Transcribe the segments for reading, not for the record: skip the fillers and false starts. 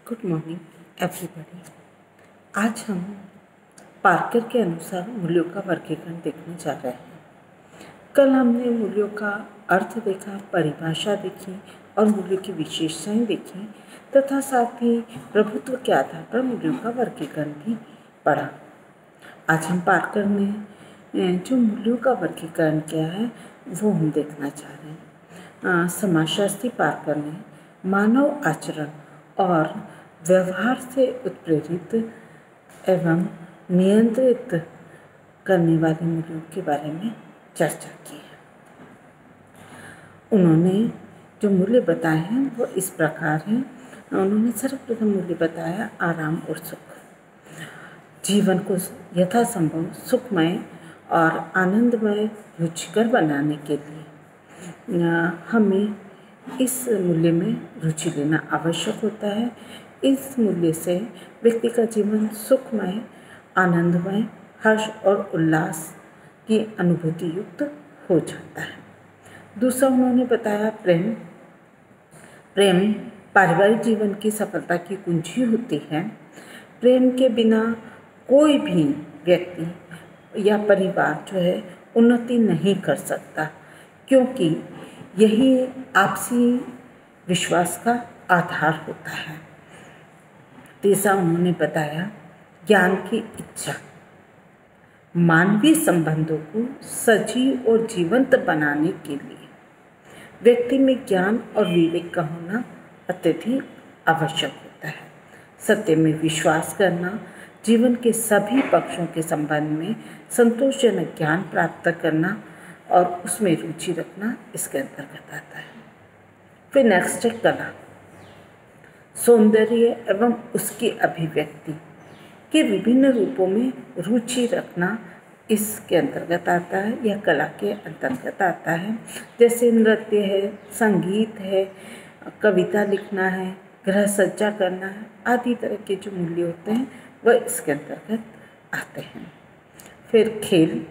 Good morning everybody. आज हम Parker के अनुसार मूल्यों का वर्गीकरण देखने जा रहे हैं। कल हमने मूल्यों का अर्थ देखा, परिभाषा देखी और मूल्यों की विशेषताएं देखी तथा साथ ही प्रभुत्व के आधार पर मूल्यों का वर्गीकरण भी पढ़ा। आज हम पार्कर ने जो मूल्यों का वर्गीकरण किया है वो हम देखना चाह रहे हैं। समाजशास्त्री पार्कर ने मानव आचरण और व्यवहार से उत्प्रेरित एवं नियंत्रित करने वाले मूल्यों के बारे में चर्चा की है। उन्होंने जो मूल्य बताए हैं वो इस प्रकार हैं। उन्होंने सर्वप्रथम मूल्य बताया आराम और सुख। जीवन को यथासंभव सुखमय और आनंदमय रुचिकर बनाने के लिए हमें इस मूल्य में रुचि लेना आवश्यक होता है। इस मूल्य से व्यक्ति का जीवन सुखमय, आनंदमय, हर्ष और उल्लास की अनुभूति युक्त हो जाता है। दूसरा उन्होंने बताया प्रेम। प्रेम पारिवारिक जीवन की सफलता की कुंजी होती है। प्रेम के बिना कोई भी व्यक्ति या परिवार जो है उन्नति नहीं कर सकता, क्योंकि यही आपसी विश्वास का आधार होता है। तीसरा उन्होंने बताया ज्ञान की इच्छा। मानवीय संबंधों को सजीव और जीवंत बनाने के लिए व्यक्ति में ज्ञान और विवेक का होना अत्यधिक आवश्यक होता है। सत्य में विश्वास करना, जीवन के सभी पक्षों के संबंध में संतोषजनक ज्ञान प्राप्त करना और उसमें रुचि रखना इसके अंतर्गत आता है। फिर नेक्स्ट है कला। सौंदर्य एवं उसकी अभिव्यक्ति के विभिन्न रूपों में रुचि रखना इसके अंतर्गत आता है या कला के अंतर्गत आता है। जैसे नृत्य है, संगीत है, कविता लिखना है, गृह सज्जा करना है, आदि तरह के जो मूल्य होते हैं वह इसके अंतर्गत आते हैं। फिर खेल।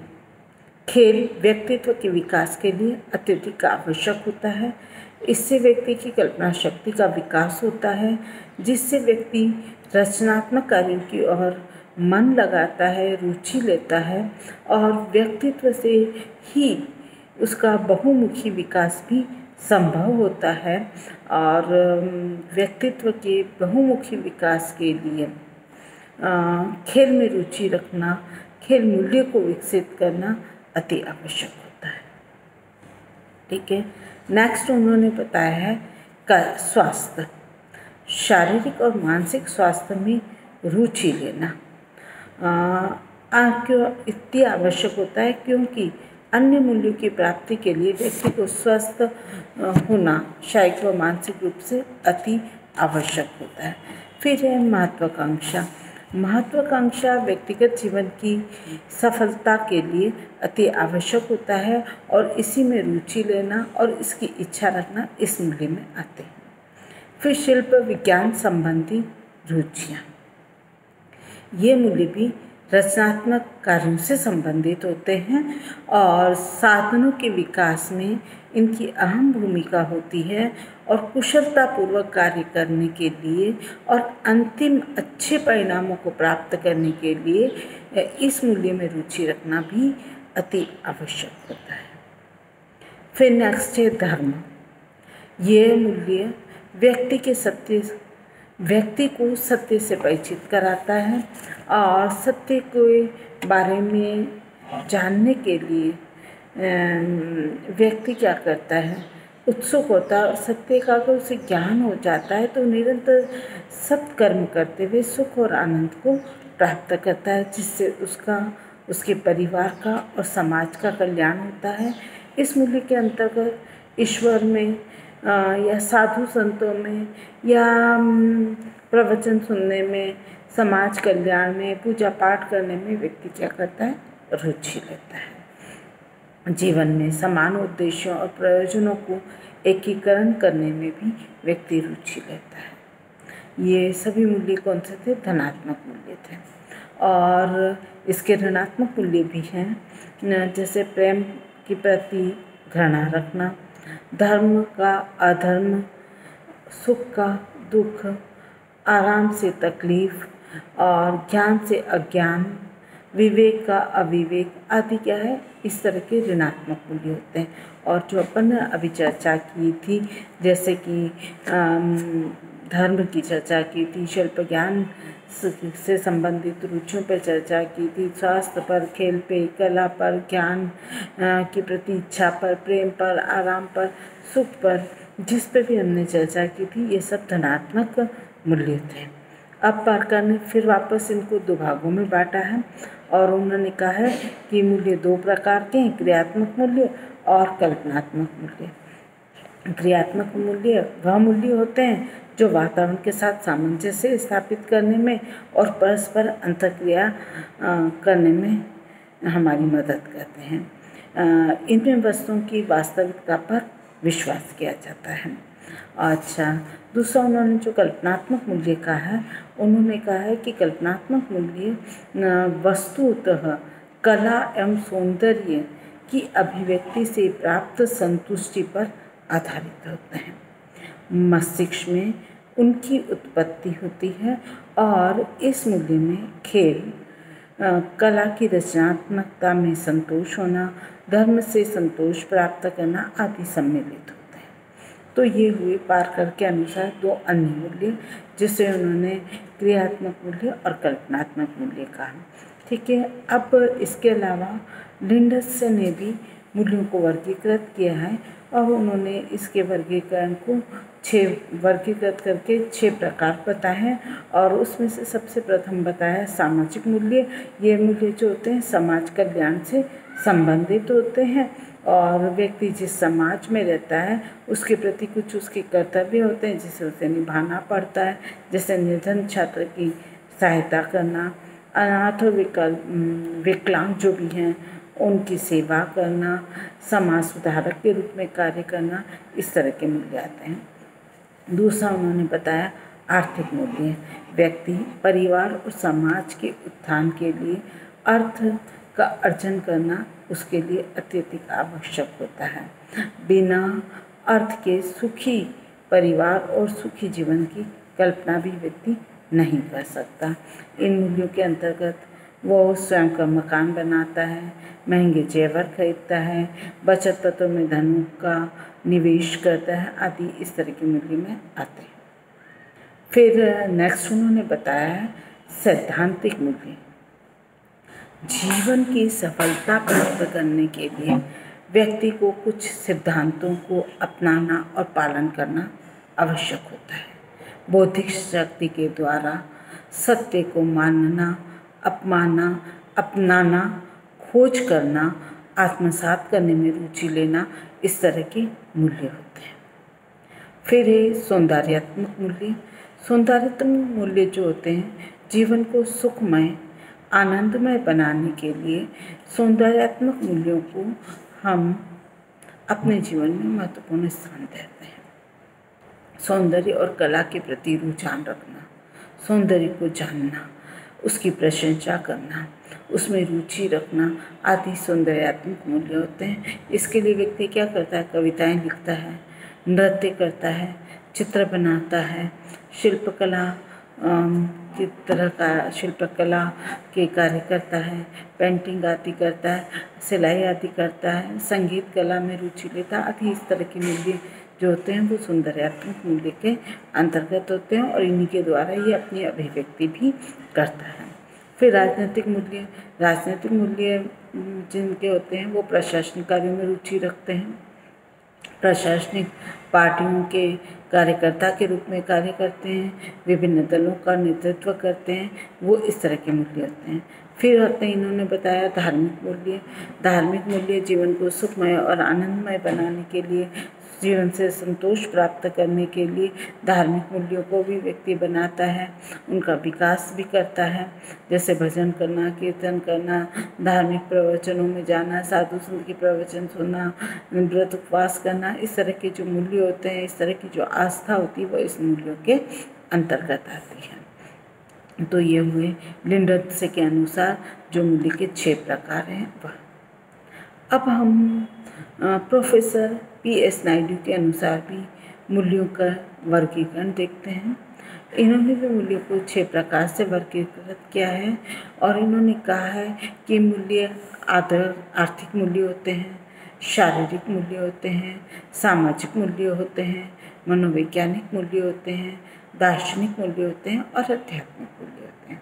खेल व्यक्तित्व के विकास के लिए अत्यधिक आवश्यक होता है। इससे व्यक्ति की कल्पना शक्ति का विकास होता है, जिससे व्यक्ति रचनात्मक कार्यों की ओर मन लगाता है, रुचि लेता है और व्यक्तित्व से ही उसका बहुमुखी विकास भी संभव होता है। और व्यक्तित्व के बहुमुखी विकास के लिए खेल में रुचि रखना, खेल मूल्य को विकसित करना अति आवश्यक होता है। ठीक है। नेक्स्ट उन्होंने बताया है स्वास्थ्य। शारीरिक और मानसिक स्वास्थ्य में रुचि लेना क्यों इतनी आवश्यक होता है, क्योंकि अन्य मूल्यों की प्राप्ति के लिए व्यक्ति को स्वस्थ होना शारीरिक व मानसिक रूप से अति आवश्यक होता है। फिर है महत्वाकांक्षा। महत्वाकांक्षा व्यक्तिगत जीवन की सफलता के लिए अति आवश्यक होता है और इसी में रुचि लेना और इसकी इच्छा रखना इस मूल्य में आते हैं। फिर शिल्प विज्ञान संबंधी रुचियाँ। ये मूल्य भी रचनात्मक कार्यों से संबंधित होते हैं और साधनों के विकास में इनकी अहम भूमिका होती है और कुशलतापूर्वक कार्य करने के लिए और अंतिम अच्छे परिणामों को प्राप्त करने के लिए इस मूल्य में रुचि रखना भी अति आवश्यक होता है। फिर नेक्स्ट है धर्म। ये मूल्य व्यक्ति को सत्य से परिचित कराता है और सत्य के बारे में जानने के लिए व्यक्ति क्या करता है, उत्सुक होता है। और सत्य का अगर उसे ज्ञान हो जाता है तो निरंतर सत्कर्म करते हुए सुख और आनंद को प्राप्त करता है, जिससे उसके परिवार का और समाज का कल्याण होता है। इस मूल्य के अंतर्गत ईश्वर में या साधु संतों में या प्रवचन सुनने में, समाज कल्याण में, पूजा पाठ करने में व्यक्ति क्या करता है, रुचि लेता है। जीवन में समान उद्देश्यों और प्रयोजनों को एकीकरण करने में भी व्यक्ति रुचि लेता है। ये सभी मूल्य कौन से थे? धनात्मक मूल्य थे। और इसके ऋणात्मक मूल्य भी हैं, जैसे प्रेम के प्रति घृणा रखना, धर्म का अधर्म, सुख का दुख आराम से तकलीफ और ज्ञान से अज्ञान, विवेक का अविवेक आदि क्या है, इस तरह के ऋणात्मक मूल्य होते हैं। और जो अपन ने अभी चर्चा की थी, जैसे कि धर्म की चर्चा की थी, शिल्प ज्ञान से संबंधित रुचियों पर चर्चा की थी, स्वास्थ्य पर, खेल पे, कला पर, ज्ञान की प्रति इच्छा पर, प्रेम पर, आराम पर, सुख पर, जिस पर भी हमने चर्चा की थी, ये सब धनात्मक मूल्य थे। अब पारकर ने फिर वापस इनको दो भागों में बांटा है और उन्होंने कहा है कि मूल्य दो प्रकार के हैं, क्रियात्मक मूल्य और कल्पनात्मक मूल्य। क्रियात्मक मूल्य वह मूल्य होते हैं जो वातावरण के साथ सामंजस्य स्थापित करने में और परस्पर अंतर्क्रिया करने में हमारी मदद करते हैं। इनमें वस्तुओं की वास्तविकता पर विश्वास किया जाता है। अच्छा, दूसरा उन्होंने जो कल्पनात्मक मूल्य कहा है, उन्होंने कहा है कि कल्पनात्मक मूल्य वस्तुतः कला एवं सौंदर्य की अभिव्यक्ति से प्राप्त संतुष्टि पर आधारित होते हैं। मस्तिष्क में उनकी उत्पत्ति होती है और इस मूल्य में खेल, कला की रचनात्मकता में संतोष होना, धर्म से संतोष प्राप्त करना आदि सम्मिलित होते हैं। तो ये हुए पारकर के अनुसार दो अन्य मूल्य, जिसे उन्होंने क्रियात्मक मूल्य और कल्पनात्मक मूल्य कहा। ठीक है, अब इसके अलावा लिंडसे ने भी मूल्यों को वर्गीकृत किया है और उन्होंने इसके वर्गीकरण को 6 वर्गीकृत करके 6 प्रकार बताए हैं। और उसमें से सबसे प्रथम बताया सामाजिक मूल्य। ये मूल्य जो होते हैं समाज कल्याण से संबंधित होते हैं और व्यक्ति जिस समाज में रहता है उसके प्रति कुछ उसके कर्तव्य होते हैं जिसे उसे निभाना पड़ता है, जैसे निर्धन छात्र की सहायता करना, अनाथ और विकलांग जो भी हैं उनकी सेवा करना, समाज सुधारक के रूप में कार्य करना, इस तरह के मूल्य आते हैं। दूसरा उन्होंने बताया आर्थिक मूल्य। व्यक्ति, परिवार और समाज के उत्थान के लिए अर्थ का अर्जन करना उसके लिए अत्यधिक आवश्यक होता है। बिना अर्थ के सुखी परिवार और सुखी जीवन की कल्पना भी व्यक्ति नहीं कर सकता। इन मूल्यों के अंतर्गत वो स्वयं का मकान बनाता है, महंगे जेवर खरीदता है, बचत पत्रों में धन का निवेश करता है आदि इस तरह के मूल्य में आते हैं। फिर नेक्स्ट उन्होंने बताया है सैद्धांतिक मूल्य। जीवन की सफलता प्राप्त करने के लिए व्यक्ति को कुछ सिद्धांतों को अपनाना और पालन करना आवश्यक होता है। बौद्धिक शक्ति के द्वारा सत्य को मानना, अपनाना, खोज करना, आत्मसात करने में रुचि लेना, इस तरह के मूल्य होते हैं। फिर है सौंदर्यात्मक मूल्य। सौंदर्यात्मक मूल्य जो होते हैं जीवन को सुखमय, आनंदमय बनाने के लिए सौंदर्यात्मक मूल्यों को हम अपने जीवन में महत्वपूर्ण स्थान देते हैं। सौंदर्य और कला के प्रति रुझान रखना, सौंदर्य को जानना, उसकी प्रशंसा करना, उसमें रुचि रखना आदि सौंदर्यात्मक मूल्य होते हैं। इसके लिए व्यक्ति क्या करता है, कविताएं लिखता है, नृत्य करता है, चित्र बनाता है, शिल्पकला की तरह का शिल्पकला के कार्य करता है, पेंटिंग आदि करता है, सिलाई आदि करता है, संगीत कला में रुचि लेता है आदि इस तरह के मूल्य जो होते हैं वो सौंदर्यात्मक मूल्य के अंतर्गत होते हैं और इन्हीं के द्वारा ये अपनी अभिव्यक्ति भी करता है। फिर राजनीतिक मूल्य। राजनीतिक मूल्य जिनके होते हैं वो प्रशासनिक कार्यों में रुचि रखते हैं, प्रशासनिक पार्टियों के कार्यकर्ता के रूप में कार्य करते हैं, विभिन्न दलों का नेतृत्व करते हैं, वो इस तरह के मूल्य होते हैं। फिर होते हैं इन्होंने बताया धार्मिक मूल्य। धार्मिक मूल्य जीवन को सुखमय और आनंदमय बनाने के लिए, जीवन से संतोष प्राप्त करने के लिए धार्मिक मूल्यों को भी व्यक्ति बनाता है, उनका विकास भी करता है, जैसे भजन करना, कीर्तन करना, धार्मिक प्रवचनों में जाना, साधु संत के प्रवचन सुनना, व्रत उपवास करना, इस तरह के जो मूल्य होते हैं, इस तरह की जो आस्था होती है वो इस मूल्यों के अंतर्गत आती है। तो ये हुए लिंडसे के अनुसार जो मूल्य के 6 प्रकार हैं वह। अब हम प्रोफेसर PS नायडू के अनुसार भी मूल्यों का वर्गीकरण देखते हैं। इन्होंने भी मूल्यों को 6 प्रकार से वर्गीकृत किया है और इन्होंने कहा है कि मूल्य आर्थिक मूल्य होते हैं, शारीरिक मूल्य होते हैं, सामाजिक मूल्य होते हैं, मनोवैज्ञानिक मूल्य होते हैं, दार्शनिक मूल्य होते हैं और आध्यात्मिक मूल्य होते हैं।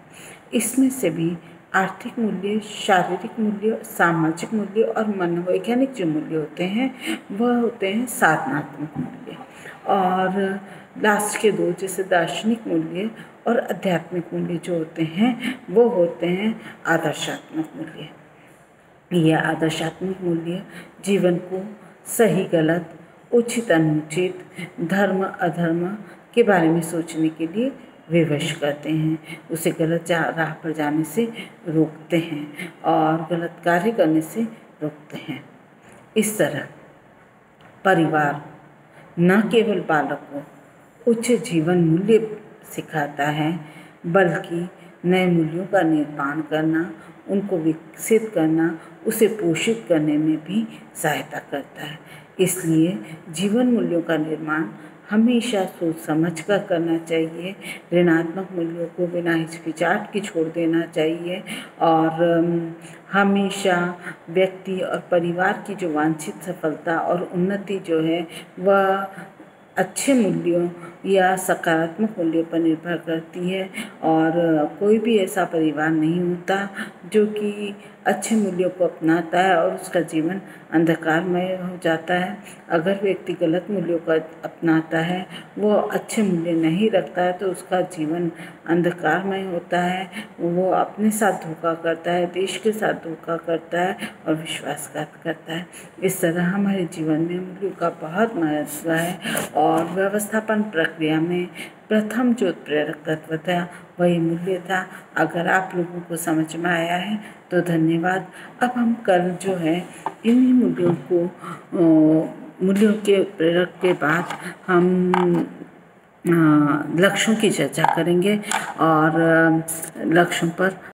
इसमें से भी आर्थिक मूल्य, शारीरिक मूल्य, सामाजिक मूल्य और मनोवैज्ञानिक जो मूल्य होते हैं वह होते हैं साधनात्मक मूल्य। और लास्ट के 2 जैसे दार्शनिक मूल्य और आध्यात्मिक मूल्य जो होते हैं वो होते हैं आदर्शात्मक मूल्य। यह आदर्शात्मक मूल्य जीवन को सही गलत, उचित अनुचित, धर्म अधर्म के बारे में सोचने के लिए विवश करते हैं, उसे गलत राह पर जाने से रोकते हैं और गलत कार्य करने से रोकते हैं। इस तरह परिवार न केवल बालक को उच्च जीवन मूल्य सिखाता है बल्कि नए मूल्यों का निर्माण करना, उनको विकसित करना, उसे पोषित करने में भी सहायता करता है। इसलिए जीवन मूल्यों का निर्माण हमेशा सोच समझ कर करना चाहिए। ऋणात्मक मूल्यों को बिना हिचकिचाहट के छोड़ देना चाहिए और हमेशा व्यक्ति और परिवार की जो वांछित सफलता और उन्नति जो है वह अच्छे मूल्यों या सकारात्मक मूल्यों पर निर्भर करती है और कोई भी ऐसा परिवार नहीं होता जो कि अच्छे मूल्यों को अपनाता है और उसका जीवन अंधकारमय हो जाता है। अगर व्यक्ति गलत मूल्यों को अपनाता है, वो अच्छे मूल्य नहीं रखता है तो उसका जीवन अंधकारमय होता है। वो अपने साथ धोखा करता है, देश के साथ धोखा करता है और विश्वासघात करता है। इस तरह हमारे जीवन में मूल्यों का बहुत महत्व है और व्यवस्थापन प्रक्रिया में प्रथम जो प्रेरक तत्व था वही मूल्य था। अगर आप लोगों को समझ में आया है तो धन्यवाद। अब हम कल जो है इन्हीं मूल्यों के प्रेरक के बाद हम लक्ष्यों की चर्चा करेंगे और लक्ष्यों पर